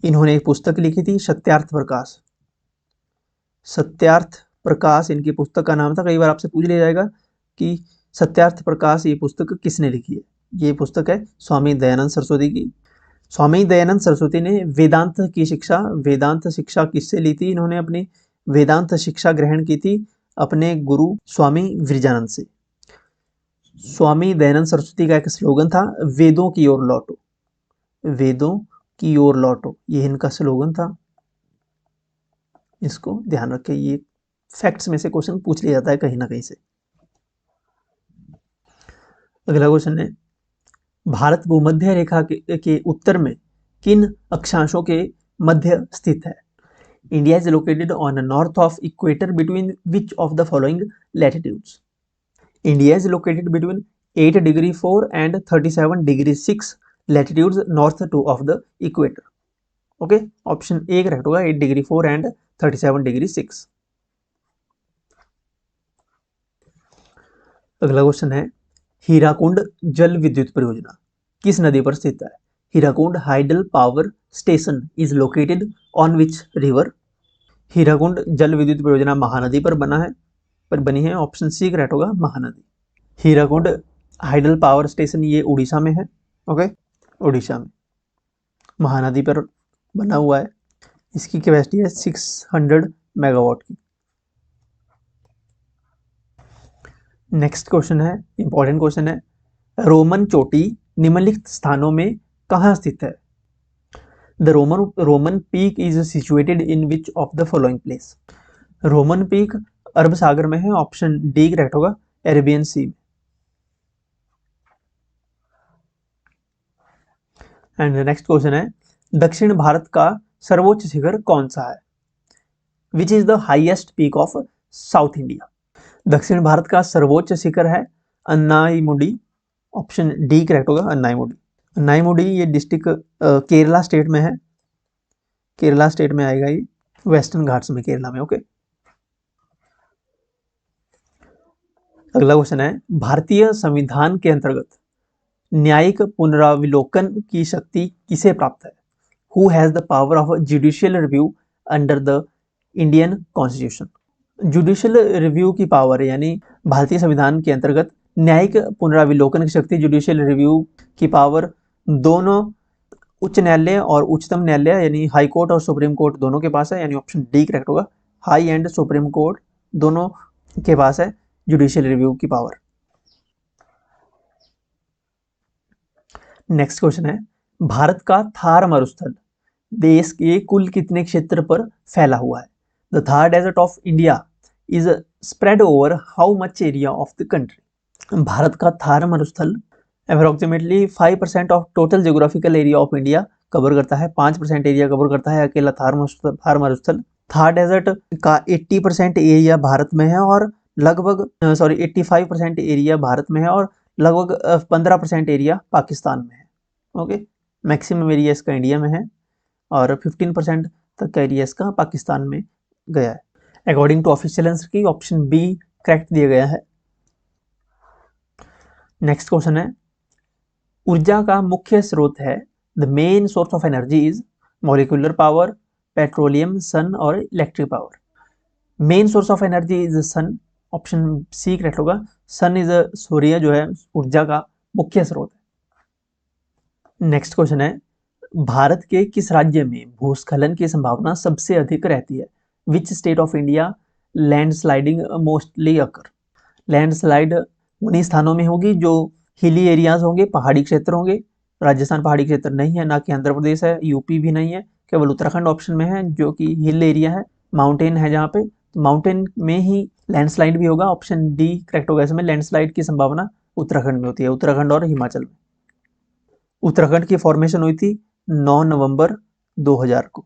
इन्होंने एक पुस्तक लिखी थी सत्यार्थ प्रकाश। सत्यार्थ प्रकाश इनकी पुस्तक का नाम था। कई बार आपसे पूछ लिया जाएगा कि सत्यार्थ प्रकाश ये पुस्तक किसने लिखी है। ये पुस्तक है स्वामी दयानंद सरस्वती की। स्वामी दयानंद सरस्वती ने वेदांत शिक्षा किससे ली थी? इन्होंने अपनी वेदांत शिक्षा ग्रहण की थी अपने गुरु स्वामी विरजानंद से। स्वामी दयानंद सरस्वती का एक स्लोगन था, वेदों की ओर लौटो, वेदों की ओर लौटो, ये इनका स्लोगन था। इसको ध्यान रखें, ये फैक्ट्स में से क्वेश्चन पूछ लिया जाता है कहीं ना कहीं से। अगला क्वेश्चन है, भारत भूमध्य रेखा के उत्तर में किन अक्षांशों के मध्य स्थित है? India is located on north of equator between which of the following latitudes? India is located between 8 degree 4 and 37 degree 6 latitudes north two of the equator. Okay, option A correct होगा, 8 डिग्री 4 एंड 37 डिग्री 6। अगला क्वेश्चन है, हीराकुंड जल विद्युत परियोजना किस नदी पर स्थित है? Hirakud hydel power station is located on which river? Hirakud जल विद्युत परियोजना महानदी पर बनी है। ऑप्शन सी करेक्ट होगा, Mahanadi. Hirakud hydel power station ये उड़ीसा में है। ओके, उड़ीसा में महानदी पर बना हुआ है। इसकी कैपेसिटी है 600 मेगावाट की। नेक्स्ट क्वेश्चन है, इंपॉर्टेंट क्वेश्चन है, रोमन चोटी निम्नलिखित स्थानों में कहाँ स्थित है? The Roman peak is situated in which of the following place? Roman peak अरब सागर में है। ऑप्शन डी करेक्ट होगा, अरेबियन सी में। एंड नेक्स्ट क्वेश्चन है, दक्षिण भारत का सर्वोच्च शिखर कौन सा है? Which is the highest peak of south India? दक्षिण भारत का सर्वोच्च शिखर है अन्नाईमुडी। ऑप्शन डी करेक्ट होगा, अन्नाईमुडी। अन्नाईमुडी ये डिस्ट्रिक्ट केरला स्टेट में है। केरला स्टेट में आएगा ये, वेस्टर्न घाट्स में, केरला में। ओके, अगला क्वेश्चन है, भारतीय संविधान के अंतर्गत न्यायिक पुनराविलोकन की शक्ति किसे प्राप्त है? Who has the power of judicial review under the Indian constitution? Judicial review की पावर यानी भारतीय संविधान के अंतर्गत न्यायिक पुनराविलोकन की शक्ति, जुडिशियल रिव्यू की पावर दोनों उच्च न्यायालय और उच्चतम न्यायालय यानी हाई कोर्ट और सुप्रीम कोर्ट दोनों के पास है। यानी ऑप्शन डी करेक्ट होगा, हाई एंड सुप्रीम कोर्ट दोनों के पास है जुडिशियल रिव्यू की पावर। नेक्स्ट क्वेश्चन है, भारत का थार मरुस्थल देश के कुल कितने क्षेत्र पर फैला हुआ है? The Thar desert of India is spread over how much area of the country? भारत का थार मरुस्थल approximately 5% of total geographical area of India cover करता है। 5% एरिया कवर करता है अकेला थार मरुस्थल। थार डेजर्ट का 80% एरिया भारत में है और लगभग 85% एरिया भारत में है और लगभग 15% एरिया पाकिस्तान में है। ओके, मैक्सिमम एरिया इसका इंडिया में है और 15% तक का एरिया इसका पाकिस्तान में गया है। अकॉर्डिंग टू ऑफिशियल आंसर की ऑप्शन बी करेक्ट दिया गया है। नेक्स्ट क्वेश्चन है, ऊर्जा का मुख्य स्रोत है, the main source of energy is molecular power, petroleum, sun और electric power? Main source of energy is sun. Option C correct होगा, सन इज सूर्य जो है ऊर्जा का मुख्य स्रोत है। नेक्स्ट क्वेश्चन है, भारत के किस राज्य में भूस्खलन की संभावना सबसे अधिक रहती है? Which state of India landsliding mostly occur? Landslide उन्हीं स्थानों में होगी जो हिली एरियाज होंगे, पहाड़ी क्षेत्र होंगे। राजस्थान पहाड़ी क्षेत्र नहीं है, ना कि आंध्र प्रदेश है, यूपी भी नहीं है, केवल उत्तराखंड ऑप्शन में है जो कि हिल एरिया है, माउंटेन है जहाँ पे, तो माउंटेन में ही लैंडस्लाइड भी होगा। ऑप्शन डी करेक्ट होगा। इसमें लैंडस्लाइड की संभावना उत्तराखंड में होती है, उत्तराखंड और हिमाचल में। उत्तराखंड की फॉर्मेशन हुई थी 9 नवंबर 2000 को।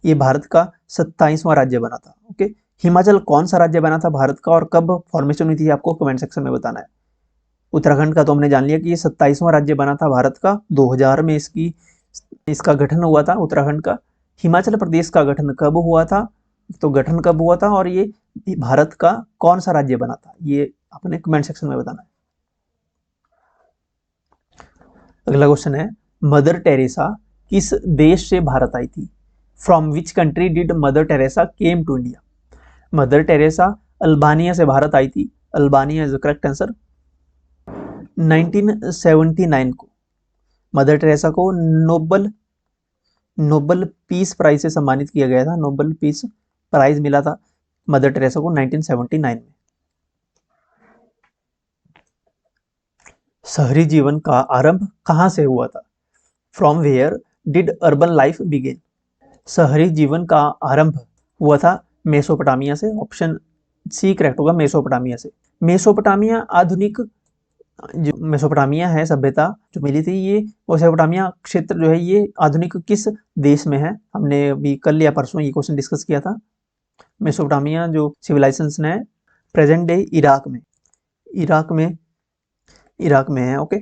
ये भारत का 27वां राज्य बना था। ओके, हिमाचल कौन सा राज्य बना था भारत का और कब फॉर्मेशन हुई थी, आपको कमेंट सेक्शन में बताना है। उत्तराखंड का तो हमने जान लिया कि ये 27वां राज्य बना था भारत का, 2000 में इसका गठन हुआ था उत्तराखंड का। हिमाचल प्रदेश का गठन कब हुआ था, तो गठन कब हुआ था और ये भारत का कौन सा राज्य बना था, ये अपने कमेंट सेक्शन में बताना है। अगला क्वेश्चन है, मदर टेरेसा किस देश से भारत आई थी? From which country did Mother Teresa came to India? Mother Teresa Albania से भारत आई थी। Albania is the correct answer. 1979 को मदर टेरेसा को नोबल पीस प्राइज से सम्मानित किया गया था। नोबल पीस प्राइज मिला था मदर टेरेसा को 1979 में। शहरी जीवन का आरंभ कहाँ से हुआ था? From where did urban life begin? शहरी जीवन का आरंभ हुआ था मेसोपोटामिया से। ऑप्शन सी करेक्ट होगा, मेसोपोटामिया से। मेसोपोटामिया आधुनिक जो मेसोपोटामिया है सभ्यता जो मिली थी, ये मेसोपोटामिया क्षेत्र जो है ये आधुनिक किस देश में है? हमने अभी कल या परसों ये क्वेश्चन डिस्कस किया था। मेसोपोटामिया जो सिविलाइजेशन है प्रेजेंट डे इराक में है। ओके,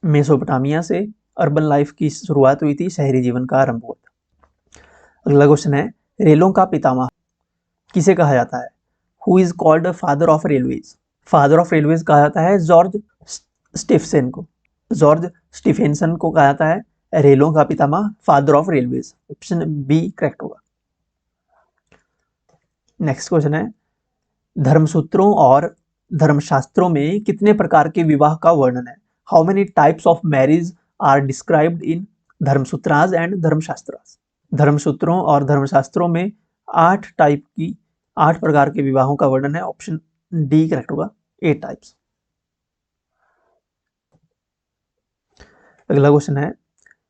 मेसोपोटामिया से अर्बन लाइफ की शुरुआत हुई थी, शहरी जीवन का आरंभ हुआ था। अगला क्वेश्चन है, रेलों का पितामह किसे कहा जाता है? Who is called father of railways? Father of railways कहा जाता है जॉर्ज स्टीफेंसन को। जॉर्ज स्टीफेंसन को कहा जाता है रेलों का पितामह, father of railways. Option B correct होगा। नेक्स्ट क्वेश्चन है, धर्मसूत्रों और धर्मशास्त्रों में कितने प्रकार के विवाह का वर्णन है? How many types of marriage are described in Dharmasutras and Dharmashastras? धर्मसूत्रों और धर्मशास्त्रों में 8 प्रकार के विवाहों का वर्णन है। ऑप्शन डी करेक्ट होगा, 8 टाइप्स। अगला क्वेश्चन है,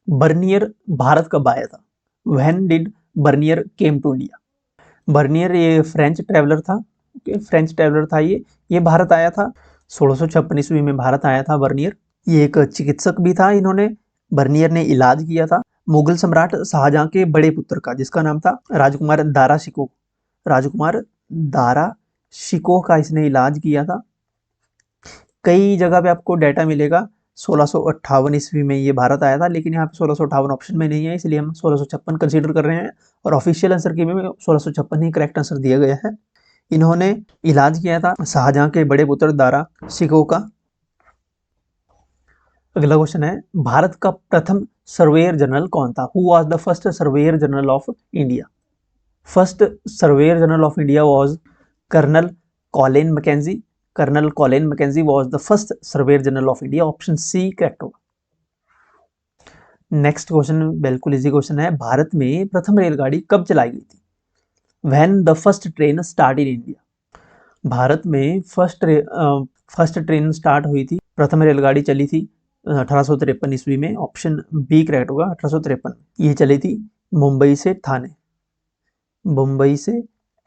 बर्नियर भारत कब आया था? When did Bernier came to India? Bernier ये फ्रेंच ट्रैवलर था। फ्रेंच ट्रैवलर था ये भारत आया था 1656 ईस्वी में भारत आया था बर्नियर। ये एक चिकित्सक भी था। इन्होंने बर्नियर ने इलाज किया था मुगल सम्राट शाहजहां के बड़े पुत्र का, जिसका नाम था राजकुमार दारा शिकोह। राजकुमार दारा शिकोह का इसने इलाज किया था। कई जगह पे आपको डाटा मिलेगा 1658 ईस्वी में ये भारत आया था, लेकिन यहाँ पे 1658 ऑप्शन में नहीं है, इसलिए हम 1656 कंसीडर कर रहे हैं और ऑफिशियल आंसर के में 1656 ही करेक्ट आंसर दिया गया है। इन्होंने इलाज किया था शाहजहां के बड़े पुत्र दारा शिकोह का। अगला क्वेश्चन है, भारत का प्रथम सर्वेयर जनरल कौन था? Who was the first surveyor general of India? First surveyor general of India was colonel Colin Mackenzie. Colonel Colin Mackenzie was the first surveyor general of India. Option C correct होगा। नेक्स्ट क्वेश्चन बिल्कुल इजी क्वेश्चन है, भारत में प्रथम रेलगाड़ी कब चलाई गई थी? When the first train start in India? भारत में फर्स्ट ट्रेन स्टार्ट हुई थी, प्रथम रेलगाड़ी चली थी 1853 ईस्वी में। ऑप्शन बी करेक्ट होगा, 1853। ये चली थी मुंबई से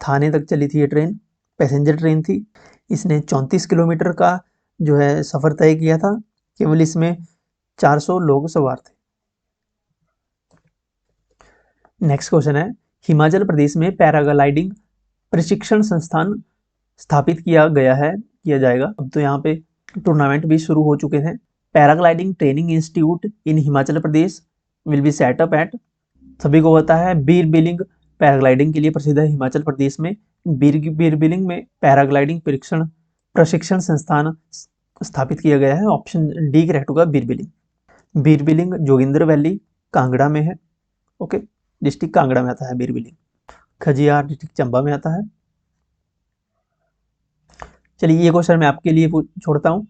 थाने तक चली थी ये ट्रेन, पैसेंजर ट्रेन थी। इसने 34 किलोमीटर का जो है सफर तय किया था। केवल इसमें 400 लोग सवार थे। नेक्स्ट क्वेश्चन है, हिमाचल प्रदेश में पैराग्लाइडिंग प्रशिक्षण संस्थान स्थापित किया जाएगा। अब तो यहाँ पे टूर्नामेंट भी शुरू हो चुके थे। Paragliding training institute in Himachal Pradesh will be set up at, सभी को पता है बीर बिलिंग पैराग्लाइडिंग के लिए प्रसिद्ध है हिमाचल प्रदेश में। बीर बिलिंग में पैराग्लाइडिंग प्रशिक्षण संस्थान स्थापित किया गया है। ऑप्शन डी करेक्ट होगा, बीर बिलिंग जोगिंद्र वैली कांगड़ा में है। ओके, डिस्ट्रिक्ट कांगड़ा में आता है बीर बिलिंग। खजियार डिस्ट्रिक्ट चंबा में आता है। चलिए ये क्वेश्चन मैं आपके लिए छोड़ता हूँ।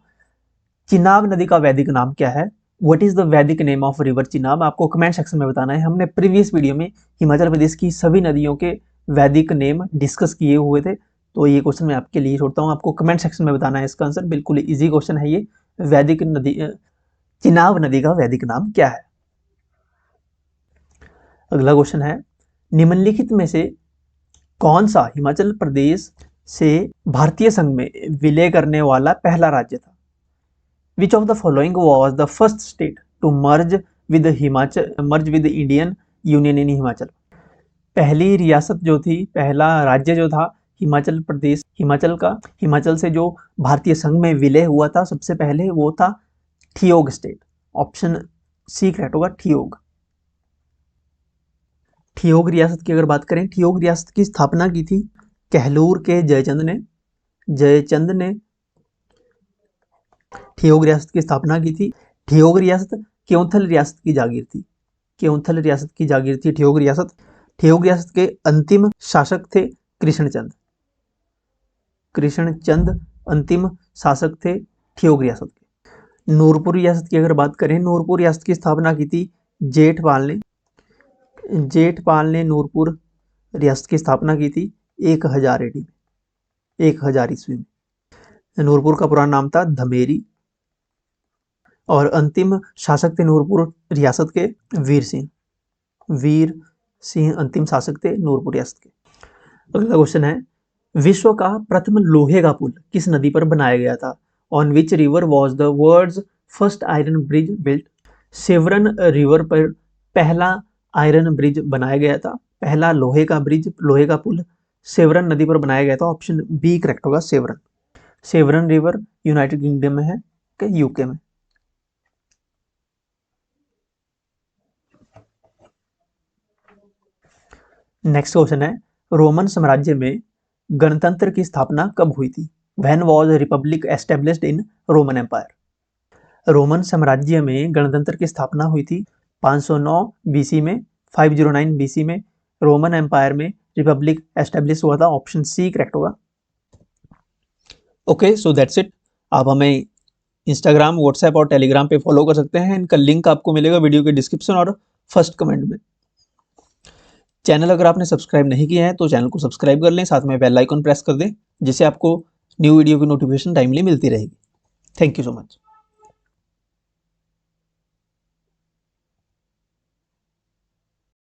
चिनाब नदी का वैदिक नाम क्या है? व्हाट इज द वैदिक नेम ऑफ रिवर चिनाब? आपको कमेंट सेक्शन में बताना है। हमने प्रीवियस वीडियो में हिमाचल प्रदेश की सभी नदियों के वैदिक नेम डिस्कस किए हुए थे, तो ये क्वेश्चन मैं आपके लिए छोड़ता हूँ। आपको कमेंट सेक्शन में बताना है इसका आंसर। बिल्कुल इजी क्वेश्चन है ये। चिनाब नदी का वैदिक नाम क्या है? अगला क्वेश्चन है, निम्नलिखित में से कौन सा हिमाचल प्रदेश से भारतीय संघ में विलय करने वाला पहला राज्य था? Which of the following was the first state to merge with Indian union in Himachal? पहली रियासत जो थी, पहला राज्य जो था हिमाचल प्रदेश, हिमाचल से जो भारतीय संघ में विलय हुआ था सबसे पहले, वो था Theog state. Option C correct होगा, ठियोग। ठियोग रियासत की अगर बात करें, ठियोग रियासत की स्थापना की थी कहलूर के जयचंद ने ठियोग रियासत की स्थापना की थी। ठियोग रियासत क्योंथल रियासत की जागीर थी, ठियोग रियासत। ठियोग रियासत के अंतिम शासक थे कृष्णचंद अंतिम शासक थे ठियोग रियासत के। नूरपुर रियासत की अगर बात करें, नूरपुर रियासत की स्थापना की थी जेठपाल ने नूरपुर रियासत की स्थापना की थी 1000 AD में, 1000 ईस्वी में। नूरपुर का पुराना नाम था धमेरी और अंतिम शासक थे नूरपुर रियासत के वीर सिंह अंतिम शासक थे नूरपुर रियासत के। अगला क्वेश्चन है, विश्व का प्रथम लोहे का पुल किस नदी पर बनाया गया था? On which river was the world's first iron bridge built? Severn river पर पहला आयरन ब्रिज बनाया गया था, पहला लोहे का पुल सेवरन नदी पर बनाया गया था। ऑप्शन बी करेक्ट होगा, सेवरन रिवर यूनाइटेड किंगडम में है, यूके में। नेक्स्ट क्वेश्चन है, रोमन साम्राज्य में गणतंत्र की स्थापना कब हुई थी? When was republic established in Roman empire? Roman साम्राज्य में गणतंत्र की स्थापना हुई थी 509 BC में, 509 BC में रोमन एम्पायर में रिपब्लिक एस्टेब्लिश हुआ था। ऑप्शन सी करेक्ट होगा। Okay, so that's it. आप हमें इंस्टाग्राम, व्हाट्सएप और टेलीग्राम पे फॉलो कर सकते हैं। इनका लिंक आपको मिलेगा वीडियो के डिस्क्रिप्शन और फर्स्ट कमेंट में। चैनल अगर आपने सब्सक्राइब नहीं किया है तो चैनल को सब्सक्राइब कर लें, साथ में बेल आइकन प्रेस कर दें, जिससे आपको न्यू वीडियो की नोटिफिकेशन टाइमली मिलती रहेगी। Thank you so much.